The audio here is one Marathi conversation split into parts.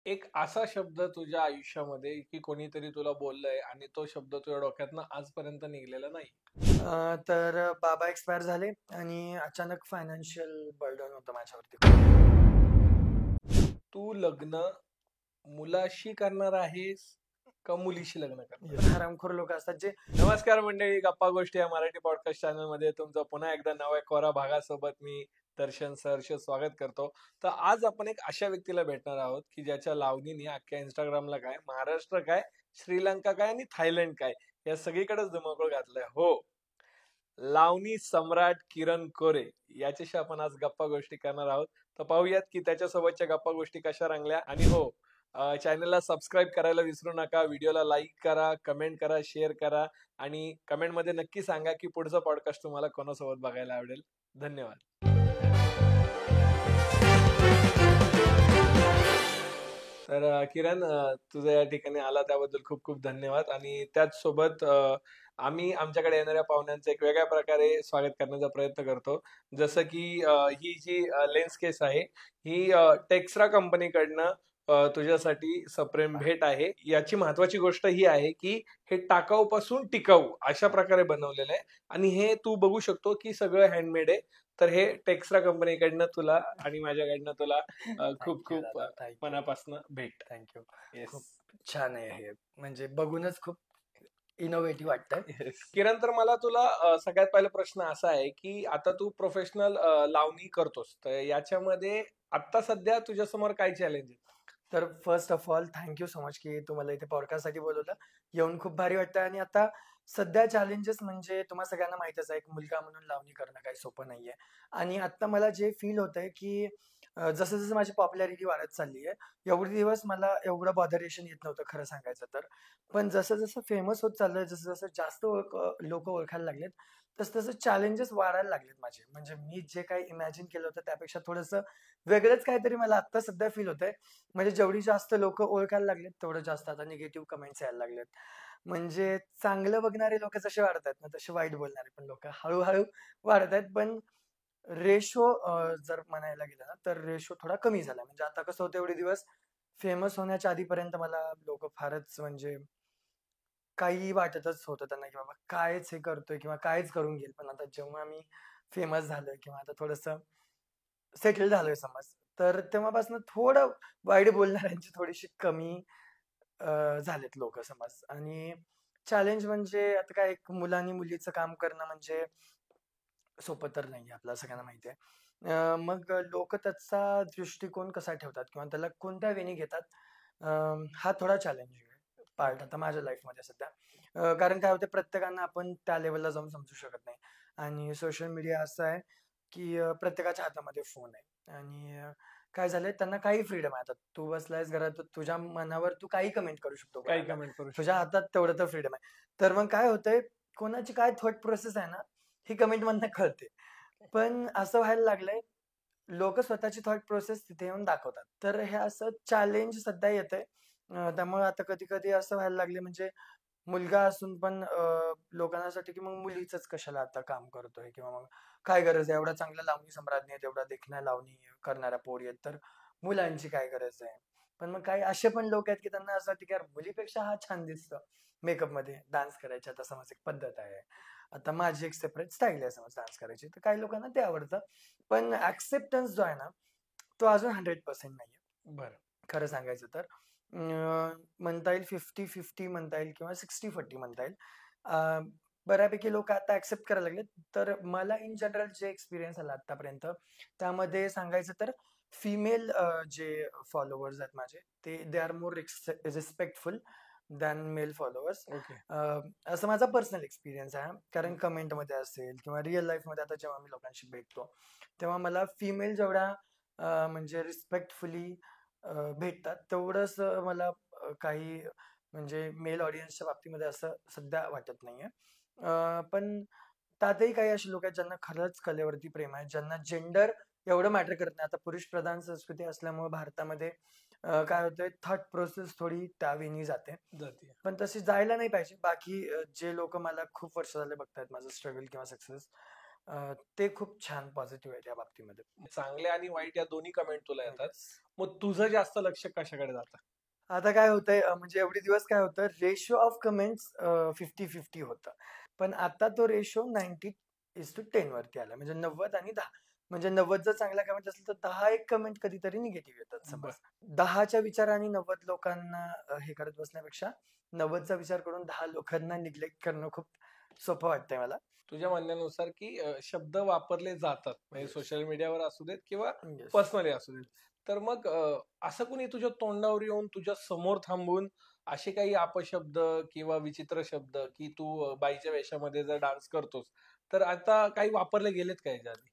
एक असा शब्द तुझ्या आयुष्यामध्ये की कोणीतरी तुला बोललंय आणि तो शब्द तुझ्या डोक्यातनं आजपर्यंत निघलेला नाही. तर बाबा एक्सपायर झाले आणि अचानक फायनान्शियल बर्डन होतं माझ्यावरती. तू लग्न मुलाशी करणार आहेस का मुलीशी लग्न करणार? हरामखोर लोक असतात जे नमस्कार मंडळी, गप्पा गोष्टी या मराठी पॉडकास्ट चॅनल मध्ये तुमचं पुन्हा एकदा नव्या कोरा भागासोबत मी दर्शन सहर्ष स्वागत करतो. तर आज आपण एक अशा व्यक्तीला भेटणार आहोत की ज्याच्या लावणीने अख्ख्या इंस्टाग्रामला काय, महाराष्ट्र काय, श्रीलंका काय आणि थायलंड काय या सगळीकडेच धुमाकूळ घातलाय. हो, लावणी सम्राट किरण कोरे याच्याशी आपण आज गप्पा गोष्टी करणार आहोत. तर पाहूयात की त्याच्यासोबतच्या गप्पा गोष्टी कशा रंगल्या. आणि हो, चॅनलला सबस्क्राईब करायला विसरू नका, व्हिडिओला लाईक करा, कमेंट करा, शेअर करा आणि कमेंटमध्ये नक्की सांगा की पुढचा पॉडकास्ट तुम्हाला कोणासोबत बघायला आवडेल. धन्यवाद. तर किरण, तुझं या ठिकाणी आला त्याबद्दल खूप खूप धन्यवाद. आणि त्याच सोबत आम्ही आमच्याकडे येणाऱ्या पाहुण्यांचं एक वेगळ्या प्रकारे स्वागत करण्याचा प्रयत्न करतो. जसं की ही जी लेन्स केस आहे ही टेक्स्ट्रा कंपनीकडनं तुझ्यासाठी सप्रेम भेट आहे. याची महत्वाची गोष्ट ही आहे की हे टाकाऊ पासून टिकाऊ अशा प्रकारे बनवलेलं आहे आणि हे तू बघू शकतो की सगळं हँडमेड आहे. तर हे टेक्स्ट्रा कंपनीकडनं तुला आणि माझ्याकडनं तुला खूप खूप मनापासून भेट. थँक्यू. येस. खूप छान आहे हे, म्हणजे बघूनच खूप इनोव्हेटिव्ह वाटतंय. किरण, तर मला तुला सगळ्यात पहिला प्रश्न असा आहे की आता तू प्रोफेशनल लावणी करतोस, तर याच्यामध्ये आता सध्या तुझ्या समोर काय चॅलेंज आहे? तर first of all thank you so much की तुम्हाला इथे पॉडकास्टसाठी बोलवलं. येऊन खूप भारी वाटतं. आणि आता सध्या चॅलेंजेस म्हणजे तुम्हा सगळ्यांना माहितच आहे, एक मुलगा म्हणून लावणी करणं काही सोपं नाहीये. आणि आता मला जे फील होतंय की जसं जसं माझी पॉप्युलॅरिटी वाढत चालली आहे, एवढे दिवस मला एवढं बॉदरेशन येत नव्हतं खरं सांगायचं तर. पण जसं जसं फेमस होत चाललंय, जसं जसं जास्त लोक ओळखायला लागलेत, तसं तसं चॅलेंजेस वाढायला लागलेत माझे. म्हणजे मी जे काही इमॅजिन केलं होतं त्यापेक्षा थोडंसं वेगळंच काहीतरी मला आता सध्या फील होतंय. म्हणजे जेवढी जास्त लोक ओळखायला लागलेत, तेवढं जास्त आता निगेटिव्ह कमेंट्स यायला लागलेत. म्हणजे चांगलं बघणारे लोक जसे वाढत आहेत ना, तसे वाईट बोलणारे पण लोक हळूहळू वाढत आहेत. पण रेशो जर म्हणायला गेलं ना, तर रेशो थोडा कमी झाला. म्हणजे आता कसं होतं, एवढे दिवस फेमस होण्याच्या आधीपर्यंत मला लोक फारच म्हणजे काही वाटतच होतं त्यांना, की बाबा कायच हे करतोय किंवा कायच करून घेईल. पण आता जेव्हा मी फेमस झालोय किंवा आता थोडंसं सेटल झालोय समज, तर तेव्हापासून थोडं वाईट बोलणाऱ्यांची थोडीशी कमी झालेत लोक समज. आणि चॅलेंज म्हणजे आता काय, एक मुलांनी मुलीचं काम करणं म्हणजे सोपं तर नाही, आपल्याला सगळ्यांना माहिती आहे. मग लोक त्याचा दृष्टिकोन कसा ठेवतात किंवा त्याला कोणत्या वेने घेतात, हा थोडा चॅलेंजिंग पार्ट आता माझ्या लाईफमध्ये सध्या. कारण काय होतं, प्रत्येकांना आपण त्या लेवलला जाऊन समजू शकत नाही. आणि सोशल मीडिया असं आहे की प्रत्येकाच्या हातामध्ये फोन आहे. आणि काय झालंय, त्यांना काही फ्रीडम आहे. आता तू बसलायस घरात, तर तुझ्या मनावर तू काही कमेंट करू शकतो काही कोणाला. कमेंट करू तुझ्या शकतो. हातात तेवढं तर फ्रीडम आहे. तर मग काय होतंय, कोणाची काय थॉट प्रोसेस आहे ना, ही कमेंट मधनं कळते. पण असं व्हायला लागलंय, लोक स्वतःची थॉट प्रोसेस तिथे येऊन दाखवतात. तर हे असं चॅलेंज सध्या येतंय. त्यामुळे आता कधी-कधी असं व्हायला लागले, म्हणजे मुलगा असून पण लोकांना असं वाटतं, की मग मुलीचंच कशाला आता काम करतोय किंवा मग काय गरज आहे? एवढा चांगला लावणी सम्राज्ञी आहेत, एवढा देखण्या लावणी करणाऱ्या पोरी आहेत, तर मुलांची काय गरज आहे? पण मग काही असे पण लोक आहेत, की त्यांना असं वाटतं, की यार मुलीपेक्षा हा छान दिसतो मेकअपमध्ये, डान्स करायची आता समज एक पद्धत आहे. आता माझी एक सेपरेट स्टाईल आहे समज डान्स करायची, तर काही लोकांना ते आवडतं. पण ॲक्सेप्टन्स जो आहे ना, तो अजून 100% नाहीये. बरं. खरं सांगायचं तर म्हणता येईल 50-50 म्हणता येईल किंवा 60-40 म्हणता येईल. अ, बऱ्यापैकी लोकं आता ॲक्सेप्ट करायला लागलेत. तर मला इन जनरल जे एक्सपिरियन्स आला आत्तापर्यंत, त्यामध्ये सांगायचं तर फिमेल जे फॉलोवर्स आहेत माझे, they are more respectful than male followers. Okay. असं माझा पर्सनल एक्सपिरियन्स आहे. कारण कमेंटमध्ये असेल किंवा रिअल लाईफमध्ये आता जेव्हा मी लोकांशी भेटतो, तेव्हा मला फिमेल जेवढ्या म्हणजे रिस्पेक्टफुली भेटतात, तेवढंच मला काही म्हणजे मेल ऑडियन्सच्या बाबतीमध्ये असं सध्या वाटत नाहीये. पण त्यातही काही अशी लोकं आहेत ज्यांना खरंच कलेवरती प्रेम आहे, ज्यांना जेंडर एवढं मॅटर करत नाही. आता पुरुष प्रधान संस्कृती असल्यामुळे भारतामध्ये काय होतंय, थॉट प्रोसेस थोडी त्या वेनी जाते. जाते. पण तशी जायला नाही पाहिजे. बाकी जे लोकं मला खूप वर्ष झाले बघतायत माझं स्ट्रगल किंवा सक्सेस, ते खूप छान पॉझिटिव्ह आहे त्या बाबतीमध्ये. चांगले आणि वाईट या दोन्ही कमेंट तुला येतात. येस. मग तुझं जास्त लक्ष कशाकडे जातं? आता काय होतंय म्हणजे एवढे दिवस काय होतं रेशो ऑफ कमेंट्स 50-50 होतं. पण आता तो रेशो 90:10 वरती आला. म्हणजे 90 आणि 10. म्हणजे 90 जर चांगला कमेंट असेल तर 10 एक कमेंट कधीतरी निगेटिव्ह येतात समज. बरं. 10च्या विचाराने 90 लोकांना हे करत बसण्यापेक्षा 90चा विचार करून 10 लोकांना निग्लेक्ट करणं खूप सोपं वाटतंय मला. तुझ्या म्हणण्यानुसार की शब्द वापरले जातात. म्हणजे येस. सोशल मीडियावर असू देत किंवा येस. पर्सनली असू देत. तर मग असं कुणी तुझ्या तोंडावर येऊन तुझ्या समोर थांबून असे काही अपशब्द किंवा विचित्र शब्द की तू बाईच्या वेशामध्ये जर डान्स करतोस, तर आता काही वापरले गेलेत का याच्या आधी?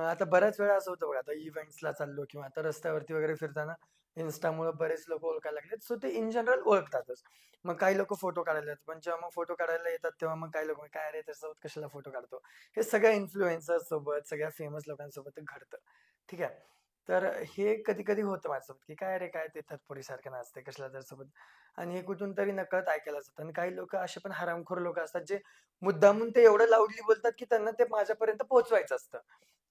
आता बऱ्याच वेळा असं होतं बघा, आता इव्हेंट्सला चाललो किंवा आता रस्त्यावरती वगैरे फिरताना Instaमुळे बरेच लोकं ओळखायला लागलेत. सो ते इन जनरल ओळखतातच. मग काही लोकं फोटो काढायला येतात. पण जेव्हा मग फोटो काढायला येतात, तेव्हा मग काही लोकं, "काय रे, त्याच्यासोबत कशाला फोटो काढतो?" हे सगळ्या इन्फ्लुएन्सर्स सोबत, सगळ्या फेमस लोकांसोबत ते घडतं. ठीक आहे. तर हे कधी-कधी होतं माझ्यासोबत, की "काय रे, काय ते थतपोरीसारखं नाचते, कशाला त्याच्यासोबत?" आणि हे कुठून तरी नकळत ऐकायला जातं. आणि काही लोकं असे पण हरामखोर लोकं असतात, जे मुद्दामून ते एवढं लाऊडली बोलतात, की त्यांना ते माझ्यापर्यंत पोहोचवायचं असतं.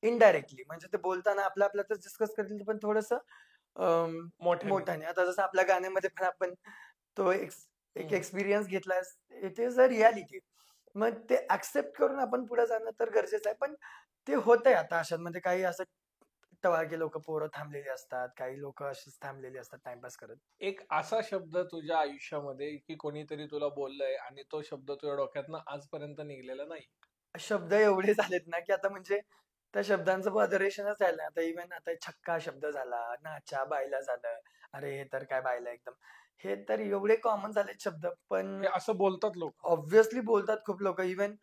इनडायरेक्टली म्हणजे ते बोलताना आपलं आपल्यातच डिस्कस करतील पण थोडंसं मोठ्याने. मोठ्याने. आता जसं आपल्या गाण्यामध्ये पण आपण तो एक हं. एक्सपिरियन्स घेतलाय. It is a reality. मग ते एक्सेप्ट करून आपण पुढे जाणं तर गरजेचं आहे. पण ते होतंय आता अशांमध्ये काही असं टवाळके लोकं पोरं थांबलेली असतात. काही लोकं अशीच थांबलेली असतात टाईमपास करत. एक असा शब्द तुझ्या आयुष्यामध्ये की कोणीतरी तुला बोललंय आणि तो शब्द तुझ्या डोक्यातनं आजपर्यंत निघालेला नाही. शब्द एवढे झालेत ना, की आता म्हणजे त्या शब्दांचं पदरेशनच राहिलं नाही. आता इव्हन आता छक्का शब्द झाला, नाचा, बायला झालं. अरे, हे तर काय बायला एकदम. हे तर एवढे कॉमन झालेत शब्द. पण हे असं बोलतात लोकं. ऑब्व्हियसली बोलतात खूप लोकं. इव्हन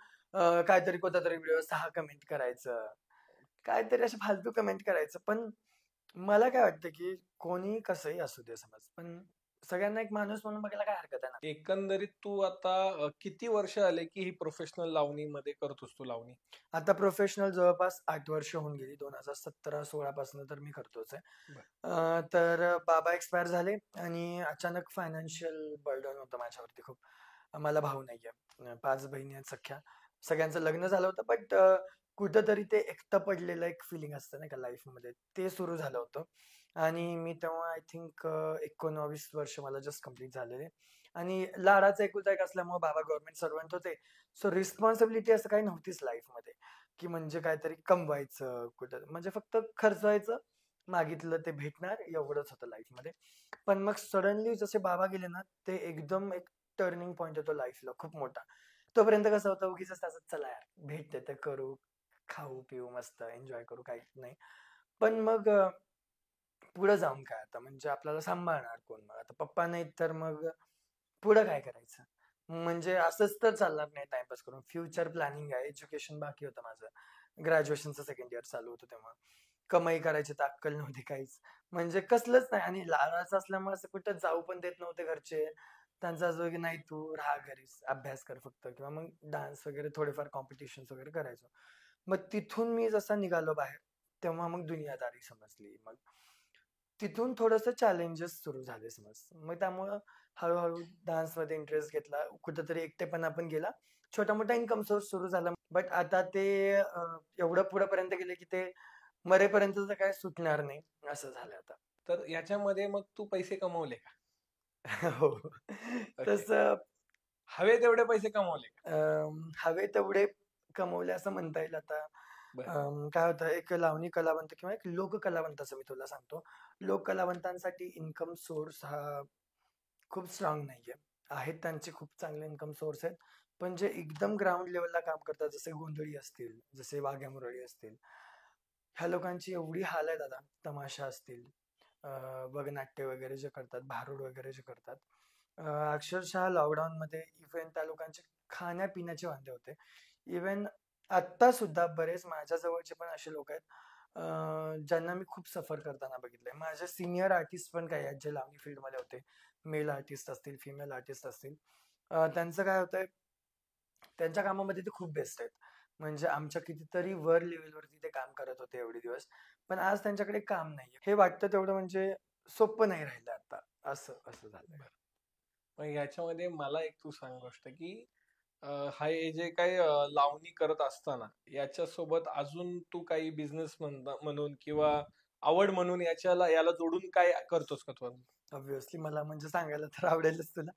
काहीतरी कोणत्यातरी व्हिडिओ 6 कमेंट करायचं. काहीतरी असे फालतू कमेंट करायचं. पण मला काय वाटतं, की कोणी कसंही असू दे समज. पण सगळ्यांना एक माणूस म्हणून बघायला काय हरकत आहे ना. एकंदरीत तू आता किती वर्ष आले की ही प्रोफेशनल लावणीमध्ये करतोस तू लावणी? आता प्रोफेशनल जवळपास 8 वर्ष होऊन गेली. 2017-16 पासून तर मी करतोच आहे. बरं. तर बाबा एक्सपायर झाले आणि अचानक फायनान्शियल बर्डन होतं माझ्यावरती खूप. मला भाऊ नाहीये. 5 बहिणी आहेत सख्या. सगळ्यांचं लग्न झालं होतं बट कुठेतरी ते एकटं पडलेलं एक फीलिंग असतं नाही का लाईफमध्ये, ते सुरू झालं होतं. आणि मी तेव्हा आय थिंक 19 वर्ष मला जस्ट कंप्लीट झालेले. आणि लाडाचा एकुलता एक असल्यामुळे बाबा गव्हर्नमेंट सर्व्हंट होते. सो रिस्पॉन्सिबिलिटी असं काही नव्हतीच लाईफमध्ये, की म्हणजे काहीतरी कमवायचं, कुठं म्हणजे फक्त खर्चायचं, मागितलं ते भेटणार एवढंच होतं लाईफमध्ये. पण मग सडनली जसे बाबा गेले ना, ते एकदम एक टर्निंग पॉइंट होतो लाईफला खूप मोठा. तोपर्यंत कसं होतं उगीचच असं चला यार भेटते तर करू, खाऊ-पिऊ मस्त एन्जॉय करू काही नाही. पण मग पुढे जाऊन काय आता म्हणजे आपल्याला सांभाळणार कोण मग? आता पप्पा नाहीत तर मग पुढं काय करायचं? म्हणजे असंच तर चालणार नाही टाईमपास करून. फ्युचर प्लॅनिंग आहे. एज्युकेशन बाकी होतं माझं. ग्रॅज्युएशनचं सेकंड इयर चालू होतं तेव्हा. कमाई करायची तर अक्कल नव्हती काहीच. म्हणजे कसलंच नाही आणि लहानाचं असल्यामुळे असं कुठं जाऊ पण देत नव्हते घरचे. त्यांचं असं की "नाही तू राहा घरीच, अभ्यास कर फक्त" किंवा मग डान्स वगैरे थोडेफार कॉम्पिटिशन्स वगैरे करायचो. मग तिथून मी जसा निघालो बाहेर, तेव्हा मग दुनियादारी समजली. मग तिथून थोडंसं चॅलेंजेस सुरू झाले समज. मग त्यामुळं हळू-हळू डान्समध्ये इंटरेस्ट घेतला. कुठेतरी एकटेपणा पण गेला. छोटा-मोठा इन्कम सोर्स सुरू झाला. बट आता ते एवढं पुढेपर्यंत गेले, की ते मरेपर्यंत तर काय सुटणार नाही, असं झालं आता. तर याच्यामध्ये मग तू पैसे कमवले का? हो. ओके. तसं हवे तेवढे पैसे कमवले का? हवे तेवढे कमवले असं म्हणता येईल आता. बरं. काय होतं एक लावणी कलावंत किंवा एक लोककलावंताचं मी तुला सांगतो. लोककलावंतांसाठी इन्कम सोर्स हा खूप स्ट्राँग नाहीये. आहेत त्यांचे खूप चांगले इन्कम सोर्स आहेत. पण जे एकदम ग्राउंड लेव्हलला काम करतात, जसे गोंधळी असतील, जसे वाघ्या मुरळी असतील, ह्या लोकांची एवढी हाल आहे दादा. तमाशा असतील, अ, वगनाट्य वगैरे जे करतात, भारुड वगैरे जे करतात. अक्षरशः लॉकडाऊनमध्ये इव्हन त्या लोकांचे खाण्यापिण्याचे वांदे होते. इव्हन आत्ता सुद्धा बरेच माझ्या जवळचे पण असे लोक आहेत, ज्यांना मी खूप सफर करताना बघितलंय. माझे सीनियर आर्टिस्ट पण काही आहेत, जे लावणी फील्डमध्ये होते. मेल आर्टिस्ट असतील, फिमेल आर्टिस्ट असतील. त्यांचं काय होतंय, त्यांच्या कामामध्ये ते खूप बेस्ट आहेत. म्हणजे आमच्या कितीतरी वर लेव्हलवरती ते काम करत होते एवढे दिवस. पण आज त्यांच्याकडे काम नाहीये. हे वाटतं तेवढं म्हणजे सोपं नाही राहिलं आता. असं झालंय. बरं. मग ह्याच्यामध्ये मला एक तू सांग गोष्ट की हे जे काही लावणी करत असताना याच्यासोबत अजून तू काही बिझनेस म्हणून किंवा आवड म्हणून याला जोडून काय करतोस का तू अजून? ऑब्व्हियसली मला म्हणजे सांगायला तर आवडेलच तुला,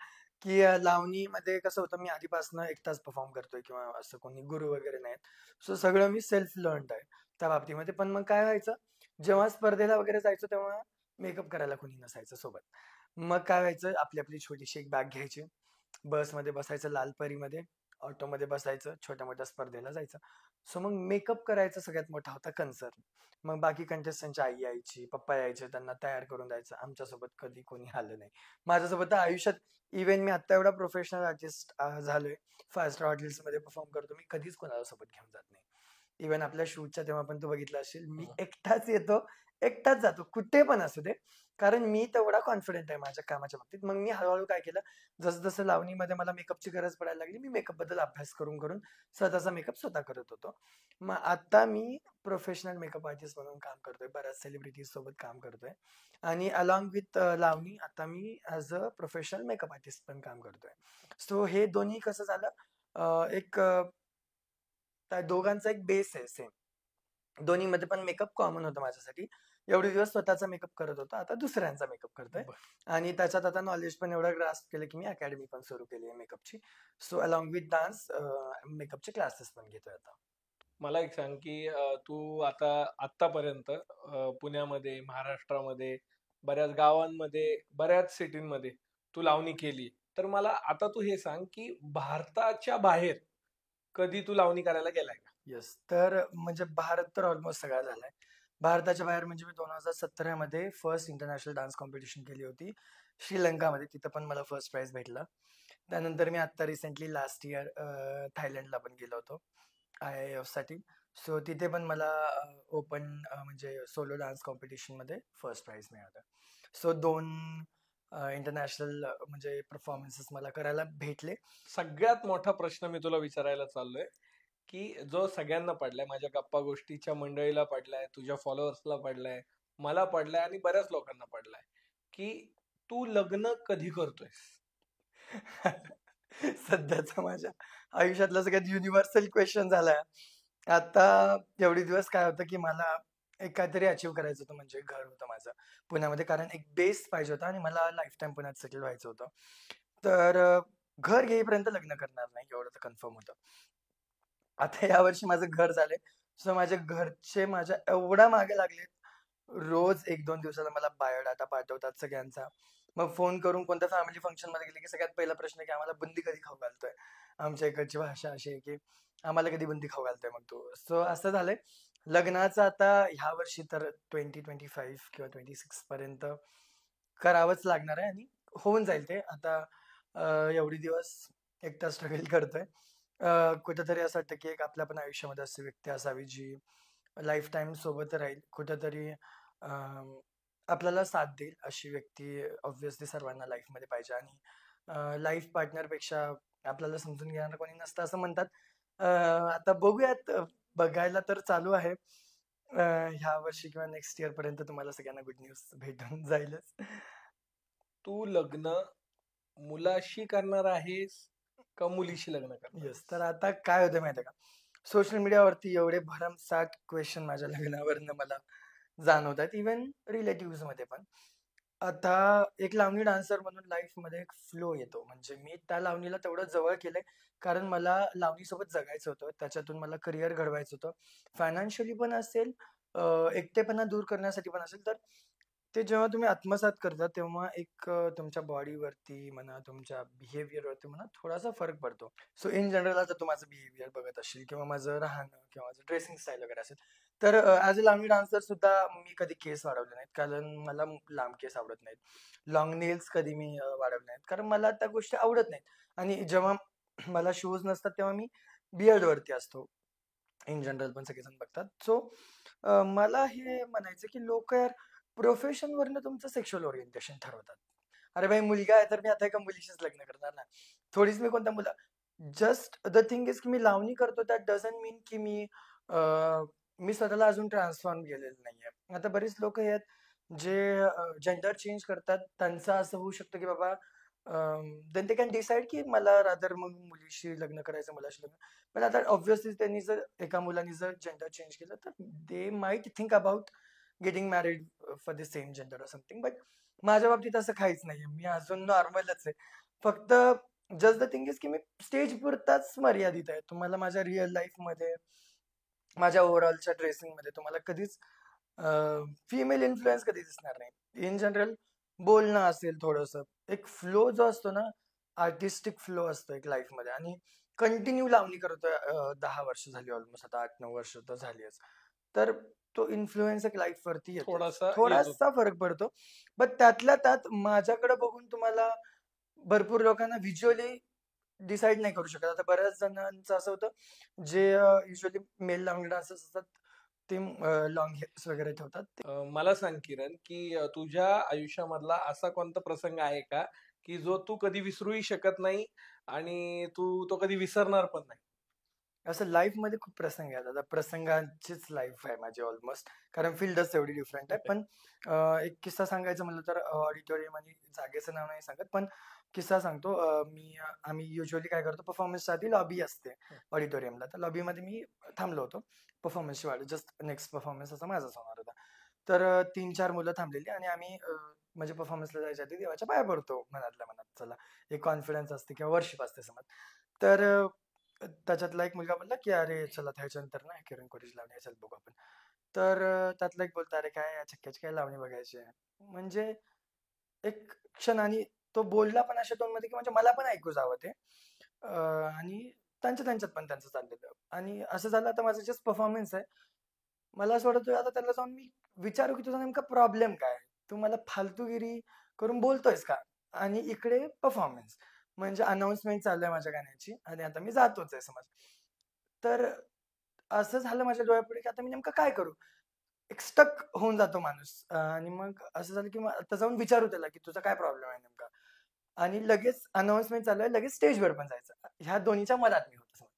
की लावणीमध्ये कसं होतं, मी आधीपासून एकटाच परफॉर्म करतोय किंवा असं कोणी गुरु वगैरे नाहीत. सो सगळं मी सेल्फ लर्न्ड आहे त्या बाबतीमध्ये. पण मग काय व्हायचं, जेव्हा स्पर्धेला वगैरे जायचो तेव्हा मेकअप करायला कोणी नसायचं सोबत. मग काय व्हायचं, आपली आपली छोटीशी एक बॅग घ्यायची, बसमध्ये बसायचं लाल परीमध्ये, ऑटोमध्ये बसायचं, छोट्या-मोठ्या स्पर्धेला जायचं. सो मग मेकअप करायचा सगळ्यात मोठा होता कन्सर्न. मग बाकी कंटेस्टंटची आई यायची, पप्पा यायचे, त्यांना तयार करून द्यायचं. आमच्यासोबत कधी कोणी आलं नाही. माझ्यासोबत तर आयुष्यात इव्हन मी आता एवढा प्रोफेशनल आर्टिस्ट झालोय, 5 स्टार हॉटेल्समध्ये परफॉर्म करतो. मी कधीच कोणाला सोबत घेऊन जात नाही. इव्हन आपल्या शूटच्या तेव्हा पण तू बघितलं असेल, मी हं. एकटाच येतो, एकटाच जातो, कुठे पण असू दे. कारण मी तेवढा कॉन्फिडंट आहे माझ्या कामाच्या बाबतीत. मग मी हळू काय केलं, जसं-जसं लावणीमध्ये मला मेकअपची गरज पडायला लागली, मी मेकअपबद्दल अभ्यास करून-करून स्वतःचा मेकअप स्वतः करत होतो. मग आता मी प्रोफेशनल मेकअप आर्टिस्ट म्हणून काम करतोय. बऱ्याच सेलिब्रिटीज सोबत काम करतोय आणि अलोंग विथ लावणी आता मी as a professional makeup artist पण काम करतोय. सो हे दोन्ही कसं झालं, एक त्या दोघांचा एक बेस आहे सेम. दोन्हीमध्ये पण मेकअप कॉमन होतं माझ्यासाठी. एवढे दिवस स्वतःचा मेकअप करत होतो. आता दुसऱ्यांचा मेकअप करतोय बरं. आणि त्याच्यात आता नॉलेज पण एवढं ग्रास्प केलं, की मी अकॅडमी पण सुरू केली आहे मेकअपची. सो अलोंग विथ डान्स मेकअपचे क्लासेस पण घेतोय आता. मला एक सांग, की तू आता आत्तापर्यंत पुण्यामध्ये, महाराष्ट्रामध्ये, बऱ्याच गावांमध्ये, बऱ्याच सिटींमध्ये तू लावणी केली. तर मला आता तू हे सांग, की भारताच्या बाहेर कधी तू लावणी करायला गेलाय का? येस. तर म्हणजे भारत तर ऑलमोस्ट सगळा झालाय. भारताच्या बाहेर म्हणजे मी 2017 मध्ये फर्स्ट इंटरनॅशनल डान्स कॉम्पिटिशन केली होती श्रीलंकामध्ये. तिथं पण मला फर्स्ट प्राइज भेटला. त्यानंतर मी आता रिसेंटली लास्ट इयर थायलंडला पण गेलो होतो IIF साठी. सो तिथे पण मला ओपन म्हणजे सोलो डान्स कॉम्पिटिशनमध्ये फर्स्ट प्राइज मिळालं. सो 2 इंटरनॅशनल म्हणजे परफॉर्मन्सेस मला करायला भेटले. सगळ्यात मोठा प्रश्न मी तुला विचारायला चाललोय, की जो सगळ्यांना पडलाय, माझ्या गप्पा गोष्टीच्या मंडळीला पडलाय, तुझ्या फॉलोअर्सला पडलाय, मला पडलाय आणि बऱ्याच लोकांना पडलाय, की तू लग्न कधी करतोयस? सध्याचा माझ्या आयुष्यातला सगळ्यात युनिव्हर्सल क्वेश्चन झालाय. आता एवढे दिवस काय होतं, की मला एक काहीतरी अचीव्ह करायचं होतं, म्हणजे घर होतं माझं पुण्यामध्ये. कारण एक बेस पाहिजे होता आणि मला लाईफटाईम पुण्यात सेटल व्हायचं होतं. तर घर घेईपर्यंत लग्न करणार नाही एवढं तर कन्फर्म होतं. आता यावर्षी माझं घर झालंय. सो माझे घरचे माझ्या एवढ्या मागे लागलेत. रोज 1-2 दिवसाला मला बायोडाटा पाठवतात सगळ्यांचा. मग फोन करून कोणत्या फॅमिली फंक्शनमध्ये गेले, की सगळ्यात पहिला प्रश्न की आम्हाला बुंदी कधी खाऊ घालतोय? आमच्या इकडची भाषा अशी आहे, की आम्हाला कधी बुंदी खाऊ घालतोय मग तू? सो असं झालंय. लग्नाचं आता ह्या वर्षी तर 2025 किंवा 26 पर्यंत करावंच लागणार आहे आणि होऊन जाईल ते. आता एवढे दिवस एकटा स्ट्रगल करतोय. कुठेतरी असं वाटतं, की एक आपल्या पण आयुष्यामध्ये अशी व्यक्ती असावी, जी लाईफटाईम सोबत राहील. कुठेतरी अ, आपल्याला साथ देईल अशी व्यक्ती ऑब्व्हियसली सर्वांना लाईफमध्ये पाहिजे आणि लाईफ पार्टनरपेक्षा आपल्याला समजून घेणारं कोणी नसतं असं म्हणतात. आता बघूयात, बघायला तर चालू आहे. ह्या वर्षी किंवा नेक्स्ट इयरपर्यंत तुम्हाला सगळ्यांना गुड न्यूज भेटून जाईलच. तू लग्न मुलाशी करणार आहेस का मुलीशी लग्न करणार येस. आहेस? तर आता काय होतं माहिती आहे का? सोशल मीडियावरती एवढे भरमसाठ क्वेश्चन माझ्या लग्नावरनं मला जाणवत आहेत. इव्हन रिलेटिव्हजमध्ये पण. आता एक लावणी डान्सर म्हणून लाईफमध्ये एक फ्लो येतो. म्हणजे मी त्या लावणीला तेवढं जवळ केलंय, कारण मला लावणीसोबत जगायचं होतं. त्याच्यातून मला करियर घडवायचं होतं. फायनान्शियली पण असेल, एकटेपणा दूर करण्यासाठी पण असेल. तर ते जेव्हा तुम्ही आत्मसात करता, तेव्हा एक तुमच्या बॉडीवरती म्हणा, तुमच्या बिहेवियरवरती म्हणा, थोडासा फरक पडतो. सो इन जनरल आता तू माझं बिहेवियर बघत असशील किंवा माझं राहणं किंवा माझं ड्रेसिंग स्टाईल वगैरे असेल. तर ॲज अ लावणी डान्सर सुद्धा मी कधी केस वाढवले नाहीत. कारण मला लांब केस आवडत नाहीत. लाँग नेल्स कधी मी वाढवले नाहीत. कारण मला त्या गोष्टी आवडत नाहीत. आणि जेव्हा मला शूज नसतात तेव्हा मी बियर्डवरती असतो. इन जनरल पण सगळेजण बघतात. सो मला हे म्हणायचं की लोकं यार प्रोफेशनवरनं तुमचं सेक्शुअल ओरिएंटेशन ठरवतात. अरे भाई मुलगा आहे तर मी आता एका मुलीशीच लग्न करणार ना. थोडीच मी कोणत्या मुला जस्ट द थिंग इज की मी लावणी करतो दॅट डझंट मीन की अ, मी स्वतःला अजून ट्रान्सफॉर्म केलेलं नाहीये. आता बरीच लोकं हे आहेत जे जेंडर चेंज करतात. त्यांचं असं होऊ शकतं की बाबा देन दे कॅन डिसाईड की मला रादर मग मुलीशी लग्न करायचं, मुलाशी लग्न. पण आता ऑब्व्हियसली त्यांनी जर एका मुलाने जर जेंडर चेंज केलं, तर they might think about getting married for the same gender or something. But माझ्या बाबतीत असं काहीच नाहीये. मी अजून नॉर्मलच आहे. फक्त जस्ट द थिंग इज की मी स्टेज पुरताच मर्यादित आहे. तुम्हाला माझ्या रिअल लाईफमध्ये, माझ्या ओव्हरऑलच्या ड्रेसिंगमध्ये तुम्हाला कधीच फिमेल इन्फ्लुअन्स कधी दिसणार नाही. इन जनरल बोलणं असेल थोडंसं, एक फ्लो जो असतो ना, आर्टिस्टिक फ्लो असतो एक लाईफमध्ये, आणि कंटिन्यू लावणी करतोय 10 वर्ष झाली ऑलमोस्ट, आता 8-9 वर्ष तर झालीच. तर तो इन्फ्लुअन्स एक लाईफवरती येतोच. थोडासा येतो. थोडासा फरक पडतो. बट त्यातल्या त्यात माझ्याकडे बघून तुम्हाला भरपूर लोकांना व्हिज्युअली डिसाईड नाही करू शकत. आता बऱ्याच जणांचं असं होतं, जे युजुअली मेल लावणी डान्सर्स असतात, ते लाँग हेअर्स वगैरे ठेवतात. मला सांग किरण, की तुझ्या आयुष्यामधला असा कोणता प्रसंग आहे का, की जो तू कधी विसरूही शकत नाही आणि तू तो कधी विसरणार पण नाही? असं लाईफमध्ये खूप प्रसंग आहेत. आता प्रसंगांचीच लाईफ आहे माझी ऑलमोस्ट. कारण फील्डच एवढी डिफरंट आहे. पण एक किस्सा सांगायचा म्हणलं तर ऑडिटोरियम आणि जागेचं नाव नाही सांगत, पण किस्सा सांगतो. आम्ही युजुअली काय करतो, परफॉर्मन्सच्या आधी लॉबी असते ऑडिटोरियमला. तर लॉबीमध्ये मी थांबलो होतो परफॉर्मन्सची वाट. जस्ट नेक्स्ट परफॉर्मन्स असा माझाच होणार होता. तर 3-4 मुलं थांबलेली, आणि आम्ही म्हणजे परफॉर्मन्सला जायच्या आधी देवाच्या पाया पडतो मनातल्या मनात. चला, एक कॉन्फिडन्स असते किंवा वर्शिप असते समज. तर त्याच्यातला एक मुलगा बोलला, की "अरे चला, ह्याच्यानंतर ना किरण कोरेची लावणी आहे, चल बघू आपण." तर त्यातला एक बोलतो, "अरे काय या छक्क्याची काय लावणी बघायची आहे." म्हणजे एक क्षण, आणि तो बोलला पण अशा टोनमध्ये, की म्हणजे मला पण ऐकू जावं ते. आणि त्यांच्या त्यांच्यात पण त्यांचं चाललेलं. आणि असं झालं, आता माझं जस्ट परफॉर्मन्स आहे. मला असं वाटतं आता त्याला जाऊन मी विचारू, की तुझा नेमका प्रॉब्लेम काय आहे? तू मला फालतूगिरी करून बोलतोयस का? आणि इकडे परफॉर्मन्स. म्हणजे अनाउन्समेंट चालू आहे माझ्या गाण्याची, आणि आता मी जातोच आहे समज. तर असं झालं माझ्या डोळ्यापुढे, की आता मी नेमकं काय करू? एक स्टक होऊन जातो माणूस. आणि मग असं झालं, की मग आता जाऊन विचारू त्याला, की तुझा काय प्रॉब्लेम आहे नेमका? आणि लगेच अनाउन्समेंट चालू आहे, लगेच स्टेजवर पण जायचं. ह्या दोन्हीच्या मधात मी होतो समज.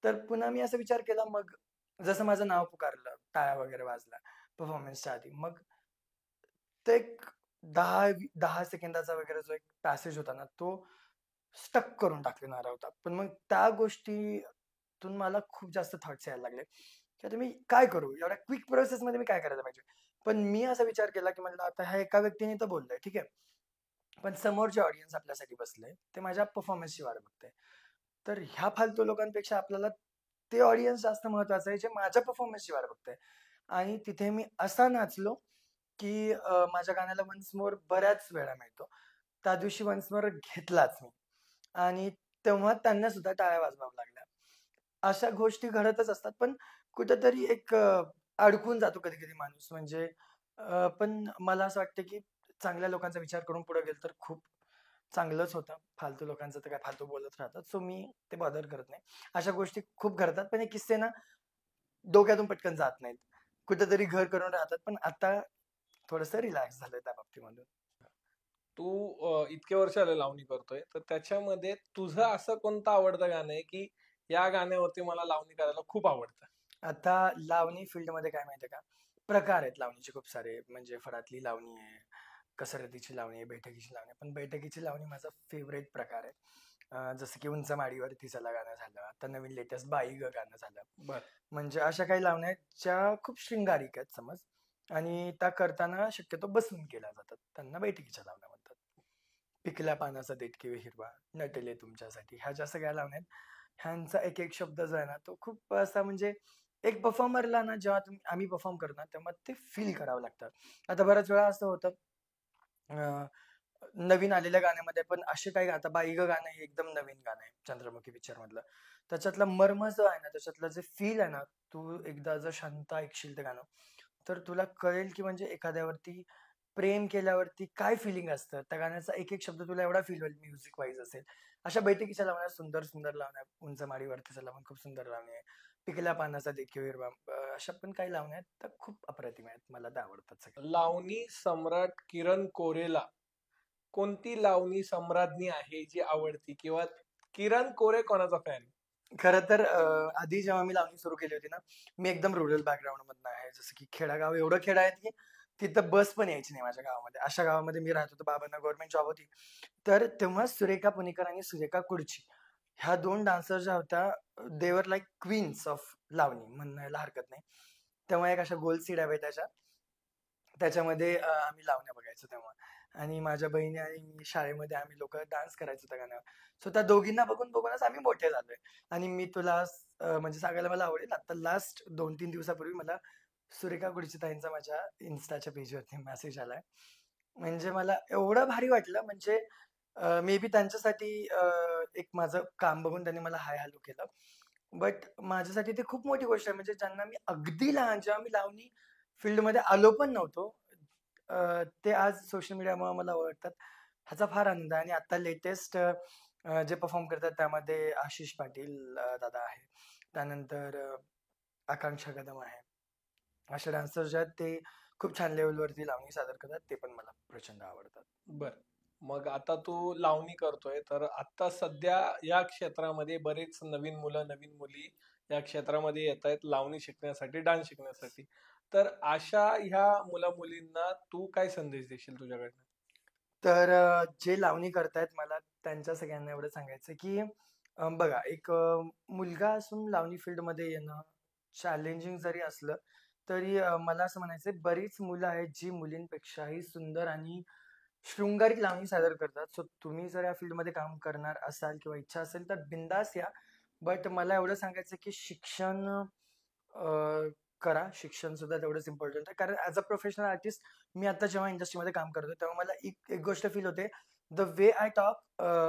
तर पुन्हा मी असा विचार केला, मग जसं माझं नाव पुकारलं, टाळ्या वगैरे वाजल्या परफॉर्मन्सच्या आधी. मग ते एक 10 सेकंदाचा वगैरे जो एक पॅसेज होता ना, तो स्टक करून टाकणारा होता. पण मग त्या गोष्टीतून मला खूप जास्त थॉट्स यायला लागले, की आता मी काय करू? एवढ्या क्विक प्रोसेसमध्ये मी काय करायला पाहिजे? पण मी असा विचार केला, की म्हटलं आता ह्या एका व्यक्तीने तर बोललंय, ठीक आहे. पण समोर जे ऑडियन्स आपल्यासाठी बसलंय, ते माझ्या परफॉर्मन्सची वाट बघतंय. तर ह्या फालतू लोकांपेक्षा आपल्याला ते ऑडियन्स जास्त महत्वाचं आहे, जे माझ्या परफॉर्मन्सची वाट बघतंय. आणि तिथे मी असा नाचलो, की माझ्या गाण्याला वन्स मोर बऱ्याच वेळा मिळतो. त्या दिवशी वन्स मोर घेतलाच मी, आणि तेव्हा त्यांना सुद्धा टाळ्या वाजवाव्या लागल्या. अशा गोष्टी घडतच असतात. पण कुठेतरी एक अडकून जातो कधी-कधी माणूस. म्हणजे पण मला असं वाटतं, की चांगल्या लोकांचा विचार करून पुढे गेलं तर खूप चांगलंच होतं. फालतू लोकांचं तर काय, फालतू बोलत राहतात. सो मी ते बॉदर करत नाही. अशा गोष्टी खूप घडतात. पण हे किस्से ना डोक्यातून पटकन जात नाहीत. कुठेतरी घर करून राहतात. पण आता थोडंसं रिलॅक्स झालंय त्या बाबतीमधून. तू इतके वर्ष आले लावणी करतोय, तर त्याच्यामध्ये तुझं असं कोणतं आवडतं गाणं आहे, की या गाण्यावरती मला लावणी करायला खूप आवडतं? आता लावणी फील्डमध्ये काय माहिती का, प्रकार आहेत लावणीचे खूप सारे. म्हणजे फडातली लावणी आहे, कसरतीची लावणी आहे, बैठकीची लावणी आहे. पण बैठकीची लावणी माझा फेव्हरेट प्रकार आहे. जसं की उंच माडीवरती चला गाणं झालं. आता नवीन लेटेस्ट बाई गं गाणं झालं. बरं. म्हणजे अशा काही लावण्या आहेत, ज्या खूप शृंगारिक आहेत समज, आणि त्या करताना शक्यतो बसून केल्या जातात. त्यांना बैठकीच्या लावण्या म्हणतात. पिकल्या पानाचा देठकी हिरवा, नटले तुमच्यासाठी. ह्या ज्या सगळ्या लावण्या आहेत, ह्यांचा एक-एक शब्द जो आहे ना, तो खूप असा म्हणजे एक परफॉर्मरला ना, जेव्हा आम्ही परफॉर्म करू ना, तेव्हा ते फील करावं लागतं. आता बऱ्याच वेळा असं होतं, अ, नवीन आलेल्या गाण्यामध्ये पण असे काही, आता बाई गं गाणं हे एकदम नवीन गाणं आहे चंद्रमुखी पिक्चरमधलं. त्याच्यातला मर्म जो आहे ना, त्याच्यातलं जे फील आहे ना, तू एकदा जर शांत ऐकशील ते गाणं, तर तुला कळेल की म्हणजे एखाद्यावरती प्रेम केल्यावरती काय फिलिंग असतं. त्या गाण्याचा एक-एक शब्द तुला एवढा फील होईल, म्युझिक वाईज असेल. अशा बैठकीच्या लावण्या, सुंदर-सुंदर लावण्या, उंच माडीवरती चला पण खूप सुंदर लावणी आहे. पिकल्या पानाचा देखील हिरवा, अशा पण काही लावण्या आहेत, त्या खूप अप्रतिम आहेत. मला त्या आवडतात सगळ्या. लावणी सम्राट किरण कोरेला कोणती लावणी सम्राज्ञी आहे जी आवडती, किंवा किरण कोरे कोणाचा फॅन? खरं तर आधी जेव्हा मी लावणी सुरू केली होती ना, मी एकदम रुरल बॅकग्राऊंडमधनं आहे. जसं की खेडागाव, एवढं खेड आहे की तिथं बस पण यायची नाही माझ्या गावामध्ये. अशा गावामध्ये मी राहत होतो. बाबांना गव्हर्नमेंट जॉब होती. तर तेव्हा सुरेखा पुणेकर आणि सुरेखा कुडची ह्या 2 डान्सर ज्या होत्या, दे वर लाइक क्वीन्स ऑफ लावणी म्हणायला हरकत नाही. तेव्हा एक अशा गोल सीड्या भेटायच्या. त्याच्यामध्ये आम्ही लावण्या बघायचो तेव्हा आणि माझ्या बहिणी आणि मी शाळेमध्ये आम्ही लोकं डान्स करायचो त्या गाण्यावर. सो त्या दोघींना बघूनच आम्ही मोठे झालोय आणि मी तुला म्हणजे सांगायला मला आवडेल आता लास्ट 2-3 दिवसापूर्वी मला सुरेखा कुडचीताईंचा माझ्या Instaच्या पेजवरती मेसेज आलाय. म्हणजे मला एवढं भारी वाटलं म्हणजे मे बी त्यांच्यासाठी एक माझं काम बघून त्यांनी मला हाय हॅलो केलं. बट माझ्यासाठी ती खूप मोठी गोष्ट आहे. म्हणजे ज्यांना मी अगदी लहान जेव्हा मी लावणी फील्डमध्ये आलो पण नव्हतो. ते आज सोशल मीडियामुळे मला ओळखतात. ह्याचा फार आनंद आहे आणि आता लेटेस्ट जे परफॉर्म करतात त्यामध्ये आशिष पाटील दादा आहे. त्यानंतर आकांक्षा कदम आहे. असे डान्सर जे आहेत ते खूप छान लेव्हलवरती लावणी सादर करतात. ते पण मला प्रचंड आवडतात. बरं. मग आता तू लावणी करतोय, तर आता सध्या या क्षेत्रामध्ये बरेच नवीन मुलं, नवीन मुली या क्षेत्रामध्ये येतायत लावणी शिकण्यासाठी, डान्स शिकण्यासाठी. तर अशा ह्या मुला-मुलींना तू काय संदेश देशील तुझ्याकडनं? तर जे लावणी करतायत मला त्यांच्या सगळ्यांना एवढं सांगायचं की बघा एक मुलगा असून लावणी फील्डमध्ये येणं चॅलेंजिंग जरी असलं तरी मला असं म्हणायचंय बरीच मुलं आहेत जी मुलींपेक्षाही सुंदर आणि शृंगारिक लावणी सादर करतात. सो तुम्ही जर या फील्डमध्ये काम करणार असाल किंवा इच्छा असेल तर बिंदास या. बट मला एवढं सांगायचं की शिक्षण करा. शिक्षण सुद्धा तेवढंच इम्पॉर्टंट आहे. कारण ॲज अ प्रोफेशनल आर्टिस्ट मी आता जेव्हा इंडस्ट्रीमध्ये काम करतो तेव्हा मला एक एक गोष्ट फील होते. द वे आय टॉक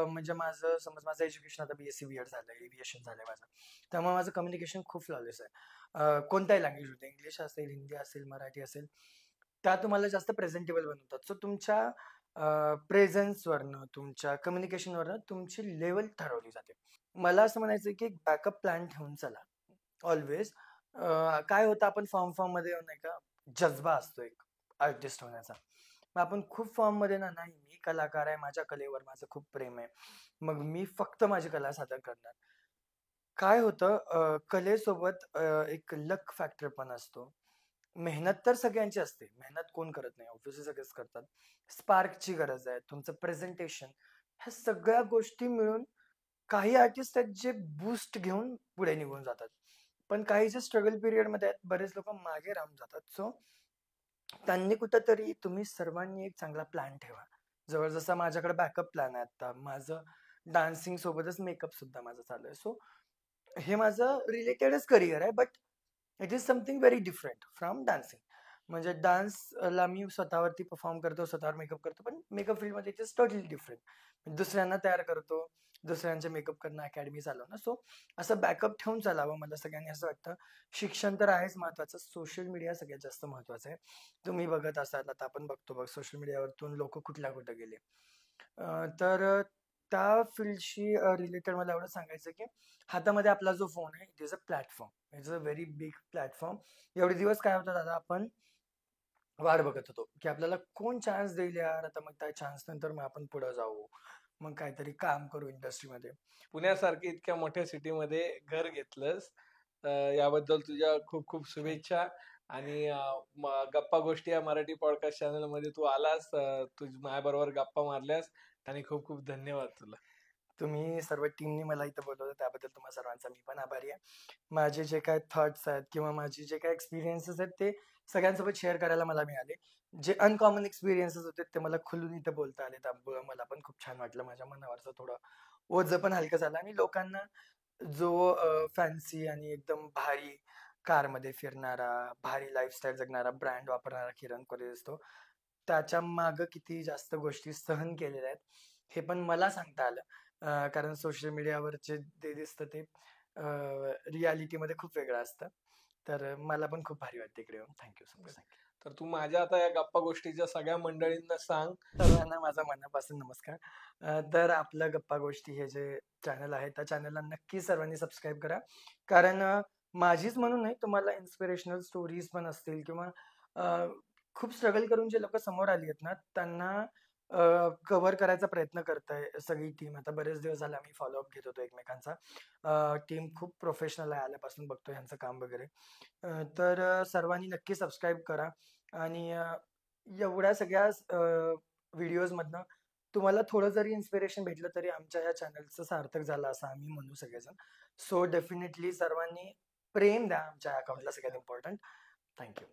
म्हणजे माझं एज्युकेशन आता बी-एससी बी-एड झालंय, एव्हिएशन झालंय माझं. त्यामुळे माझं कम्युनिकेशन खूप फ्लॉलेस आहे. कोणत्याही लँग्वेज होते. इंग्लिश असेल, हिंदी असेल, मराठी असेल. त्या तुम्हाला जास्त प्रेझेंटेबल बनवतात. सो तुमच्या प्रेझेन्सवरनं, तुमच्या कम्युनिकेशनवरनं तुमची लेव्हल ठरवली जाते. मला असं म्हणायचं की एक बॅकअप प्लॅन ठेवून चला. ऑल्वेज काय होतं आपण फॉर्ममध्ये नाही का जज्बा असतो एक आर्टिस्ट होण्याचा. मग आपण खूप फॉर्ममध्ये ना, नाही मी कलाकार आहे, माझ्या कलेवर माझं खूप प्रेम आहे. मग मी फक्त माझी कला सादर करणार. काय होतं कलेसोबत एक लक फॅक्टर पण असतो. मेहनत तर सगळ्यांची असते. मेहनत कोण करत नाही. ऑब्व्हियसली सगळेच करतात. स्पार्कची गरज आहे. तुमचं प्रेझेंटेशन ह्या सगळ्या गोष्टी मिळून काही आर्टिस्ट आहेत जे बूस्ट घेऊन पुढे निघून जातात. पण काही जे स्ट्रगल पिरियडमध्ये आहेत, बरेच लोकं मागे राहून जातात. सो त्यांनी कुठेतरी तुम्ही सर्वांनी एक चांगला प्लॅन ठेवा. जवळ जसा माझ्याकडे बॅकअप प्लॅन आहे आता. माझं डान्सिंग सोबतच मेकअप सुद्धा माझं चालू आहे. सो हे माझं रिलेटेडच करियर आहे. But it is something very different from dancing. म्हणजे डान्सला मी स्वतःवरती परफॉर्म करतो, स्वतःवर मेकअप करतो. पण मेकअप फील्डमध्ये इट इज टोटली डिफरंट. दुसऱ्यांना तयार करतो, दुसऱ्यांचे मेकअप करणं, अकॅडमी चालवणं. सो असं बॅकअप ठेवून चालावं मला सगळ्यांनी असं वाटतं. शिक्षण तर आहेच महत्त्वाचं. सोशल मीडिया सगळ्यात जास्त महत्त्वाचं आहे. तुम्ही बघत असाल, आता आपण बघतो बघ सोशल मीडियावरतून लोकं कुठल्या कुठे गेले. तर त्या फील्डशी रिलेटेड मला एवढं सांगायचं की हातामध्ये आपला जो फोन आहे, it is a platform. It's a very big platform. एवढे दिवस काय होतं दादा, आपण वाट बघत होतो, की आपल्याला कोण चान्स देईल यार, आता मग त्या चान्स नंतर मग आपण पुढे जाऊ. मग काहीतरी काम करू इंडस्ट्रीमध्ये. पुण्यासारख्या इतक्या मोठ्या सिटीमध्ये घर घेतलंस. याबद्दल तुझ्या खूप खूप थँक शुभेच्छा. आणि गप्पा गोष्टी या मराठी पॉडकास्ट चॅनलमध्ये तू आलास, तू माझ्याबरोबर गप्पा मारल्यास आणि खूप खूप धन्यवाद तुला. तुम्ही सर्व टीमनी मला इथं बोलवलं त्याबद्दल तुम्हा सर्वांचा मी पण आभारी आहे. माझे जे काही थॉट्स आहेत किंवा माझे जे काही एक्सपिरियन्सेस आहेत ते सगळ्यांसोबत शेअर करायला मला मिळाले. जे अनकॉमन एक्सपिरियन्सेस होते ते मला खुलून इथं बोलता आले. त्यामुळं मला पण खूप छान वाटलं. माझ्या मनावरचं थोडं ओझं पण हलकं झालं आणि लोकांना जो फॅन्सी आणि एकदम भारी कारमध्ये फिरणारा, भारी लाईफस्टाईल जगणारा, ब्रँड वापरणारा किरण कोरे असतो. त्याच्या मागं किती जास्त गोष्टी सहन केलेल्या आहेत, हे पण मला सांगता आलं. कारण सोशल मीडियावरचे ते दिसतं ते रिॲलिटीमध्ये खूप वेगळं असतं. तर मला पण खूप भारी वाटतं इकडे येऊन. थँक सो बरं. मच. तर तू माझ्या आता या गप्पा गोष्टीच्या सगळ्या मंडळींना सांग. सर्वांना माझा मनापासून नमस्कार. तर आपलं गप्पा गोष्टी हे जे चॅनल आहे, त्या चॅनलला नक्की सर्वांनी सबस्क्राईब करा. कारण माझीच म्हणून नाही, तुम्हाला इन्स्पिरेशनल स्टोरीज पण असतील किंवा अ, खूप स्ट्रगल करून जे लोकं समोर आली आहेत ना, त्यांना कव्हर करायचा प्रयत्न करताय सगळी टीम. आता बरेच दिवस झाले आम्ही फॉलोअप घेत होतो एकमेकांचा. टीम खूप प्रोफेशनल आहे, आल्यापासून बघतोय ह्यांचं काम वगैरे. तर सर्वांनी नक्की सबस्क्राईब करा आणि एवढ्या सगळ्या व्हिडिओजमधनं तुम्हाला थोडं जरी इन्स्पिरेशन भेटलं तरी आमच्या ह्या चॅनलचं सार्थक झालं असं आम्ही म्हणू सगळेजण. सो डेफिनेटली सर्वांनी प्रेम द्या आमच्या अकाउंटला, सगळ्यात इम्पॉर्टंट. Thank you.